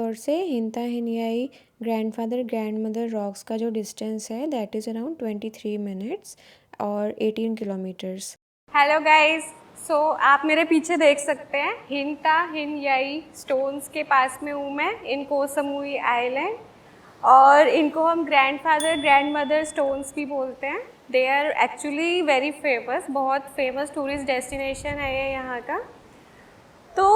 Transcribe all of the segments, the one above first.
Resort से हिंता हिनियाई grandfather grandmother rocks का जो डिस्टेंस है दैट इज़ अराउंड 23 मिनट्स और 18 किलोमीटर्स। हेलो गाइस, सो आप मेरे पीछे देख सकते हैं हिंता हिनयाई स्टोन्स के पास में हूँ मैं इन को समुई आइलैंड, और इनको हम ग्रैंडफादर ग्रैंडमदर स्टोन्स भी बोलते हैं। They are actually very famous, बहुत फेमस टूरिस्ट डेस्टिनेशन है ये यहाँ का। तो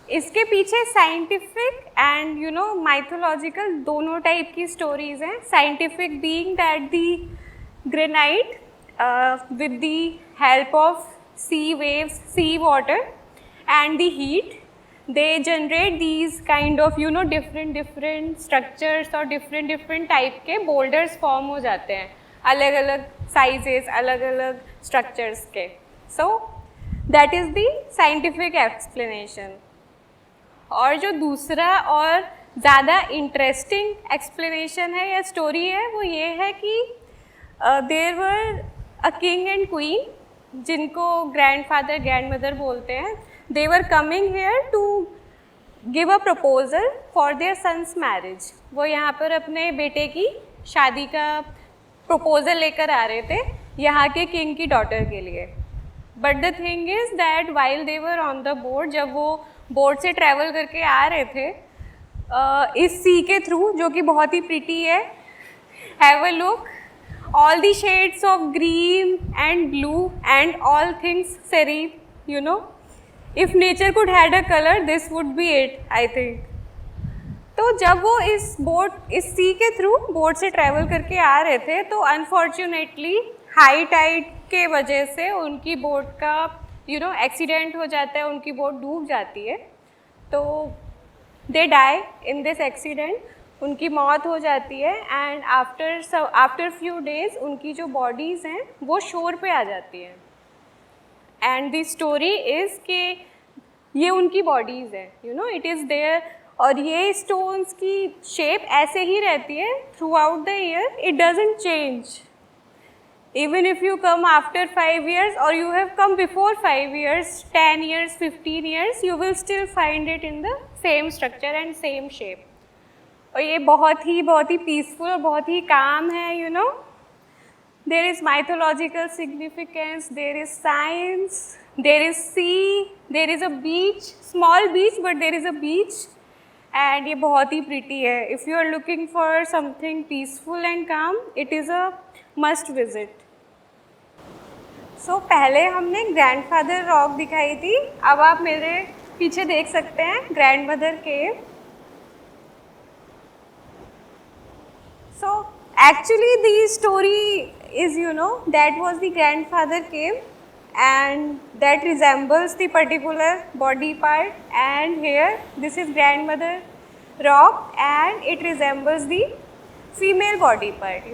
इसके पीछे साइंटिफिक एंड माइथोलॉजिकल दोनों टाइप की स्टोरीज हैं। Scientific being that the granite with the help of sea waves, sea water and the heat, they generate these kind of different structures और different type के boulders form हो जाते हैं, अलग अलग sizes, अलग अलग structures के। So that is the scientific explanation। और जो दूसरा और ज़्यादा इंटरेस्टिंग एक्सप्लेनेशन है या स्टोरी है वो ये है कि there were a king and queen जिनको ग्रैंडफादर ग्रैंडमदर बोलते हैं। They were coming here to give a proposal for their sons marriage. वो यहाँ पर अपने बेटे की शादी का प्रपोजल लेकर आ रहे थे यहाँ के किंग की डॉटर के लिए। But the thing is that while they were on the boat, जब वो बोट से ट्रैवल करके आ रहे थे इस सी के थ्रू जो कि बहुत ही प्रिटी है, have a look, all the shades of green and blue and all things serene, if nature could had a color this would be it, I think। तो जब वो इस सी के थ्रू बोट से ट्रैवल करके आ रहे थे तो अनफॉर्चुनेटली हाई टाइड के वजह से उनकी बोट का एक्सीडेंट हो जाता है, उनकी बोट डूब जाती है। तो they die in this accident, उनकी मौत हो जाती है। एंड आफ्टर फ्यू डेज उनकी जो बॉडीज़ हैं वो शोर पे आ जाती हैं। एंड द स्टोरी इज़ कि ये उनकी बॉडीज़ हैं, इट इज़ देयर। और ये स्टोन्स की शेप ऐसे ही रहती है through out the year, it doesn't change. Even if you come after 5 years or you have come before 5 years, 10 years, 15 years, you will still find it in the same structure and same shape। और ये बहुत ही peaceful और बहुत ही calm है। There is mythological significance, there is science, there is sea, there is a beach, small beach but there is a beach. And ये बहुत ही प्रिटी है। If you are looking for something peaceful and calm, it is a must visit. So पहले हमने grandfather rock दिखाई थी, अब आप मेरे पीछे देख सकते हैं grandmother cave. So actually the story is that was the grandfather cave and that resembles the particular body part, and here this is grandmother rock and it resembles the female body part।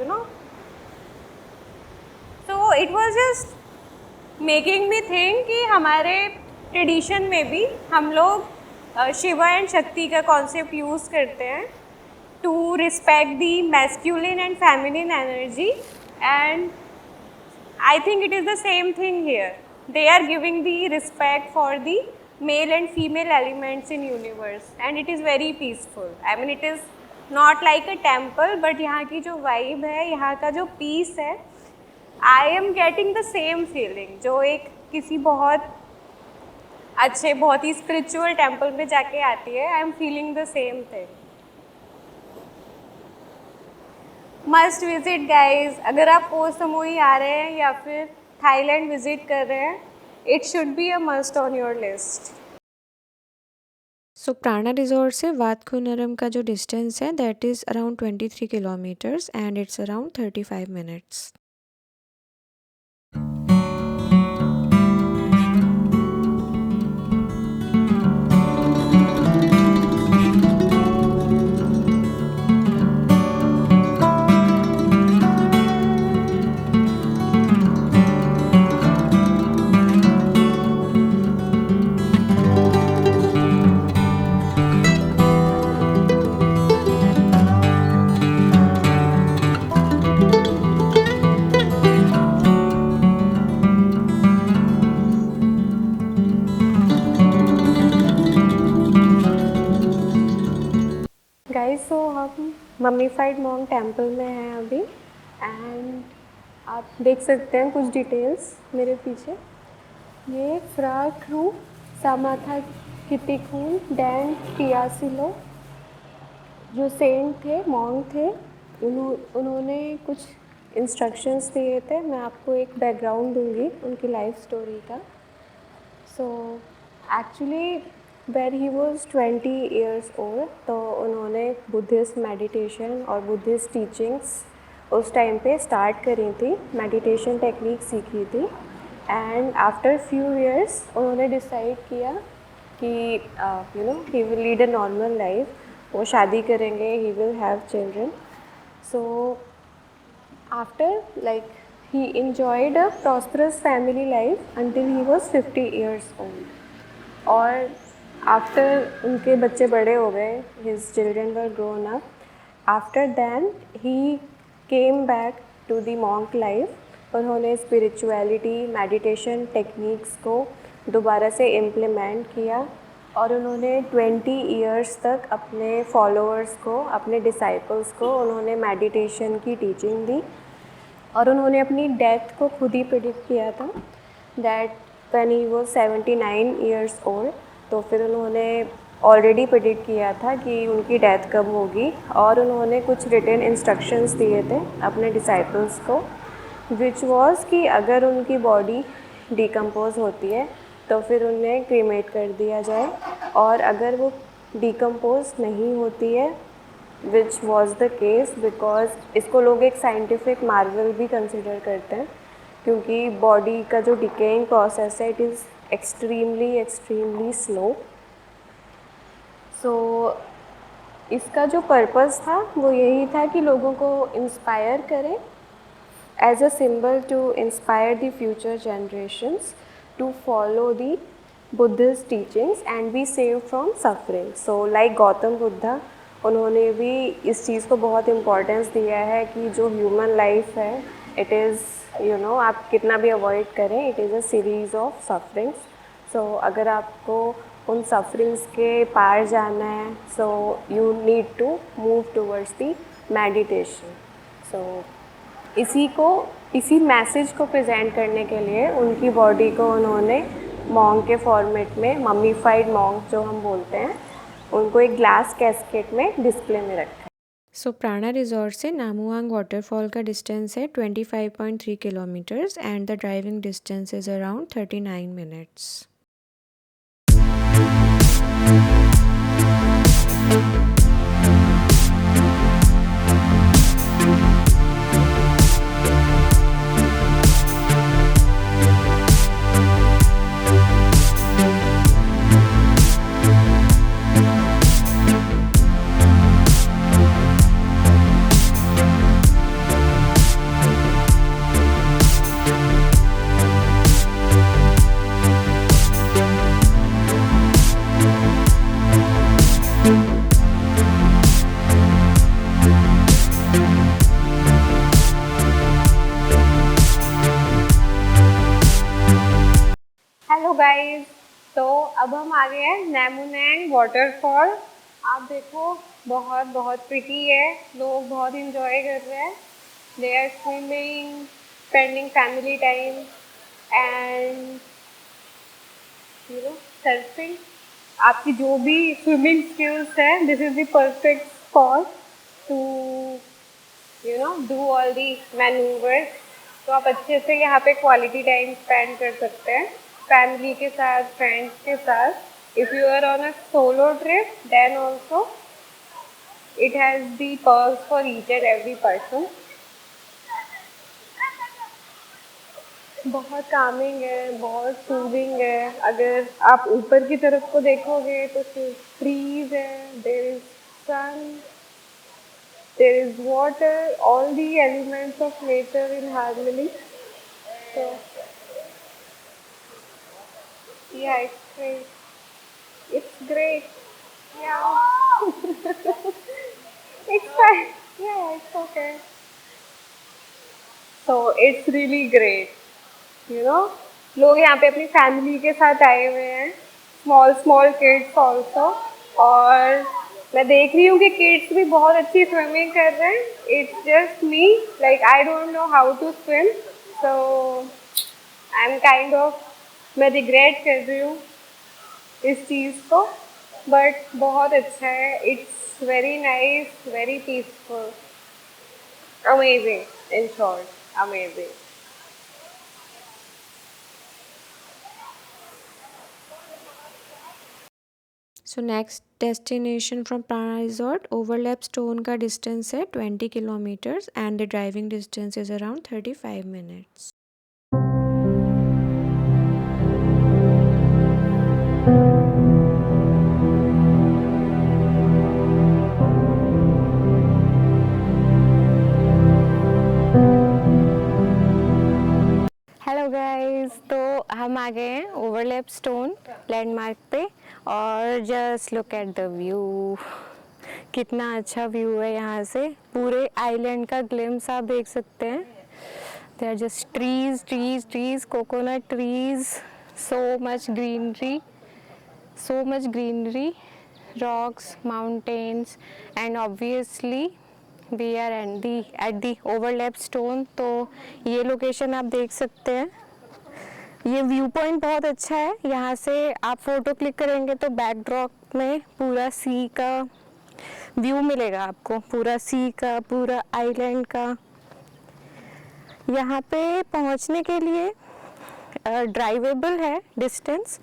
So it was just making me think कि हमारे tradition में भी हम लोग Shiva and शक्ति का concept use करते हैं to respect the masculine and feminine energy, and I think it is the same thing here। They are giving the respect for the male and female elements in universe and it is very peaceful। I mean it is not like a temple, but यहाँ की जो vibe है, यहाँ का जो peace है, I am getting the same feeling जो एक किसी बहुत अच्छे बहुत ही spiritual temple में जाके आती है। I am feeling the same thing। Must visit guys, अगर आप पो समोई आ रहे हैं या फिर थाईलैंड विजिट कर रहे हैं, it should be a must on your list. So Prana resort से वातखुनरम का जो डिस्टेंस है that is around 23 kilometres and it's around 35 minutes. Mummified monk temple में है अभी। एंड आप देख सकते हैं कुछ डिटेल्स मेरे पीछे। ये फ्रा क्रू सामाथा कितिकून डैन टियासिलो जो सेंट थे, मॉन्क थे, उन्होंने कुछ इंस्ट्रक्शंस दिए थे। मैं आपको एक बैकग्राउंड दूंगी उनकी लाइफ स्टोरी का। So actually when he was 20 years old, तो उन्होंने बुद्धिस्ट मेडिटेशन और बुद्धिस्ट टीचिंग्स उस टाइम पे स्टार्ट करी थी, मेडिटेशन टेक्निक सीखी थी। एंड आफ्टर फ्यू ईयर्स उन्होंने डिसाइड किया कि he will lead a normal life, वो शादी करेंगे, he will have children. So after like he enjoyed a prosperous family life until he was 50 years old। और after उनके बच्चे बड़े हो गए, his children were grown up, after then he came back to the monk life। उन्होंने spirituality meditation techniques को दोबारा से इम्प्लीमेंट किया और उन्होंने 20 ईयर्स तक अपने फॉलोअर्स को, अपने डिसाइपल्स को उन्होंने मेडिटेशन की टीचिंग दी। और उन्होंने अपनी डेथ को खुद ही प्रिडिक्ट किया था, that when he was 79 years old. तो फिर उन्होंने ऑलरेडी प्रिडिक्ट किया था कि उनकी डेथ कब होगी, और उन्होंने कुछ रिटन इंस्ट्रक्शंस दिए थे अपने डिसाइपल्स को, विच वॉज कि अगर उनकी बॉडी डिकम्पोज होती है तो फिर उन्हें क्रीमेट कर दिया जाए, और अगर वो डिकम्पोज नहीं होती है, which was the case, because इसको लोग एक साइंटिफिक मार्वल भी कंसिडर करते हैं, क्योंकि बॉडी का जो डिकेइंग प्रोसेस है इट इज़ एक्सट्रीमली स्लो। सो इसका जो पर्पस था वो यही था कि लोगों को इंस्पायर करें, as a symbol to inspire the future generations to follow the Buddhist teachings and be saved from suffering। So like Gautam Buddha, उन्होंने भी इस चीज़ को बहुत इम्पोर्टेंस दिया है कि जो ह्यूमन लाइफ है इट इज़ आप कितना भी अवॉइड करें, it is a series of sufferings. So अगर आपको उन सफरिंग्स के पार जाना है, so you need to move towards the meditation. So इसी मैसेज को प्रेजेंट करने के लिए उनकी बॉडी को उन्होंने मॉन्क के फॉर्मेट में, मम्मीफाइड मॉन्क जो हम बोलते हैं, उनको एक ग्लास कैस्केट में डिस्प्ले में रखा है। सो प्राणा रिजॉर्ट से नामुआंग वाटरफॉल का डिस्टेंस है 25.3 kilometres and the driving distance is around 39 minutes. Hello guys, तो अब हम आ गए हैं नेमुनैंग वाटरफॉल। आप देखो, बहुत बहुत प्रिटी है, लोग बहुत इंजॉय कर रहे हैं। They are swimming, spending family time and surfing. आपकी जो भी स्विमिंग स्किल्स है, this is the perfect spot to do all the manoeuvres. तो आप अच्छे से यहाँ पे क्वालिटी टाइम स्पेंड कर सकते हैं फैमिली के साथ, फ्रेंड्स के साथ। If you are on a solo trip then also it has the perks for each and every person. बहुत कामिंग है, बहुत सूदिंग है। अगर आप ऊपर की तरफ को देखोगे तो सिर्फ ट्रीज है, there is sun, there is water, all the elements of nature in harmony। So yeah, it's great, it's great, yeah। It's fine, yeah, it's okay। So it's really great, लोग यहाँ पे अपनी फैमिली के साथ आए हुए हैं, स्मॉल किड्स ऑल्सो। और मैं देख रही हूँ कि किड्स भी बहुत अच्छी स्विमिंग कर रहे हैं. It's just me, like I don't know how to swim, so I am kind of, मैं रिग्रेट कर रही हूँ इस चीज़ को. बट बहुत अच्छा है. It's very nice, very peaceful, amazing, in short, amazing. So next destination from प्राणा रिजॉर्ट ओवरलैप स्टोन का डिस्टेंस है 20 kilometres and the driving distance is around 35 minutes. Hello guys, तो हम आ गए हैं ओवरलैप स्टोन लैंडमार्क पे और just look at the view. कितना अच्छा व्यू है यहाँ से. पूरे आइलैंड का ग्लिम्स आप देख सकते हैं. There are just trees trees trees, coconut trees, so much greenery, so much greenery, rocks, mountains, and obviously we are at the overlap stone. तो ये लोकेशन आप देख सकते हैं. ये व्यू पॉइंट बहुत अच्छा है. यहाँ से आप फोटो क्लिक करेंगे तो बैकड्रॉप में पूरा सी का व्यू मिलेगा आपको, पूरा सी का, पूरा आइलैंड का. यहाँ पे पहुँचने के लिए ड्राइवेबल है डिस्टेंस.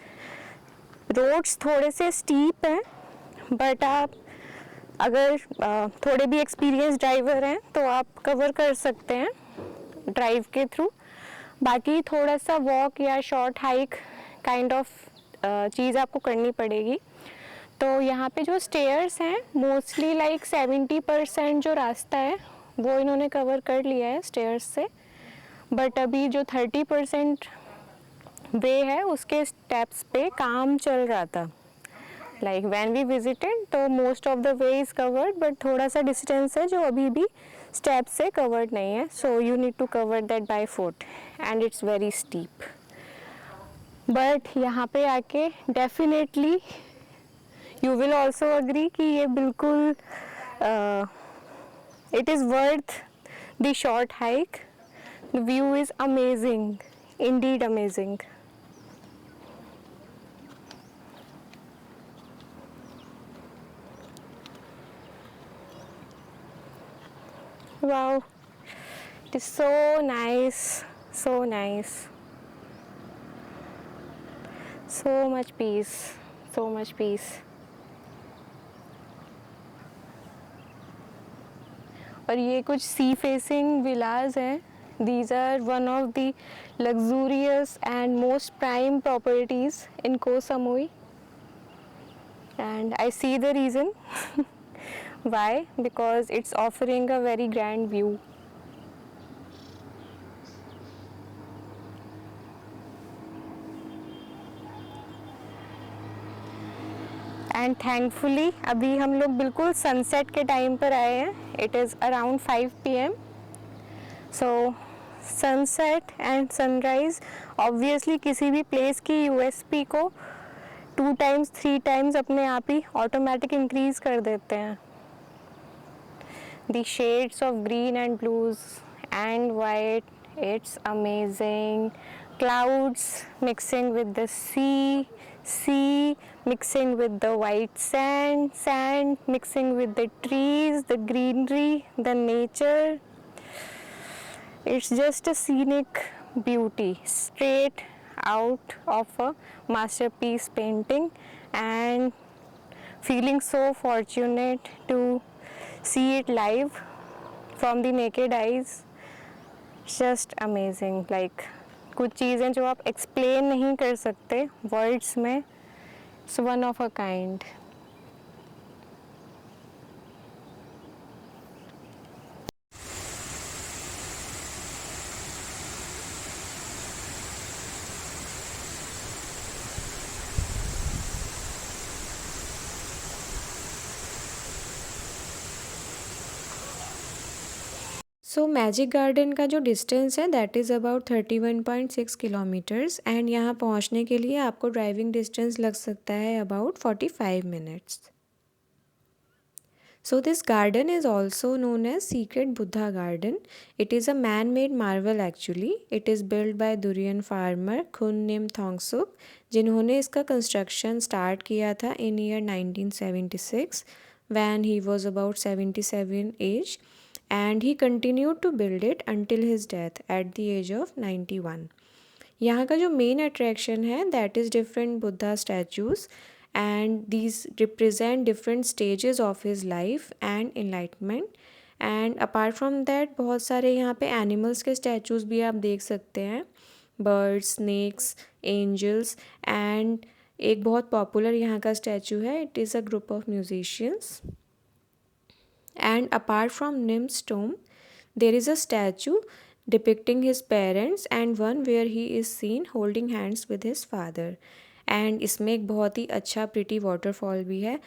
रोड्स थोड़े से स्टीप हैं बट आप अगर थोड़े भी एक्सपीरियंस ड्राइवर हैं तो आप कवर कर सकते हैं ड्राइव के थ्रू. बाकी थोड़ा सा वॉक या शॉर्ट हाइक काइंड ऑफ चीज़ आपको करनी पड़ेगी. तो यहाँ पे जो स्टेयर्स हैं मोस्टली लाइक 70% जो रास्ता है वो इन्होंने कवर कर लिया है स्टेयर्स से. बट अभी जो 30% वे है उसके स्टेप्स पे काम चल रहा था. लाइक व्हेन वी विजिटेड तो most of the way is covered but थोड़ा सा डिस्टेंस है जो अभी भी स्टेप से कवर्ड नहीं है. So you need to cover that by foot and it's very steep. But यहाँ पे आके definitely you will also agree कि ये बिल्कुल it is worth the short hike. The view is amazing, indeed amazing. Wow, it is so nice, so nice. So much peace, so much peace. और ये कुछ sea facing villas हैं. These are one of the luxurious and most prime properties in Koh Samui. And I see the reason why, because it's offering a very grand view. And thankfully अभी हम लोग बिल्कुल sunset के time पर आए हैं. It is around 5 PM. So sunset and sunrise obviously किसी भी प्लेस की यूएसपी को 2 टाइम्स 3 टाइम्स अपने आप ही ऑटोमेटिक इंक्रीज़ कर देते हैं. The shades of green and blues and white, it's amazing. Clouds mixing with the sea mixing with the white sand mixing with the trees, the greenery, the nature. It's just a scenic beauty straight out of a masterpiece painting, and feeling so fortunate to see it live from the naked eyes. Just amazing. Like कुछ चीज़ें जो आप explain नहीं कर सकते words में. It's one of a kind. So magic garden का जो डिस्टेंस है that is about 31.6 kilometres and यहाँ पहुँचने के लिए आपको ड्राइविंग डिस्टेंस लग सकता है about 45 minutes. So this garden is also known as Secret Buddha Garden. It is a man-made marvel actually. It is built by Durian farmer Khun Nim Thongsuk, जिन्होंने इसका कंस्ट्रक्शन स्टार्ट किया था इन year 1976 when he was about 77 age, and he continued to build it until his death at the age of 91. यहाँ का जो main attraction है that is different Buddha statues, and these represent different stages of his life and enlightenment. And apart from that बहुत सारे यहाँ पे animals के statues भी आप देख सकते हैं, बर्ड्स, स्नेक्स, एंजल्स, एंड एक बहुत पॉपुलर यहाँ का स्टैचू है, it is a group of musicians. And apart from Nim's tomb, there is a statue depicting his parents and one where he is seen holding hands with his father. And इसमें एक बहुत ही अच्छा pretty waterfall भी है.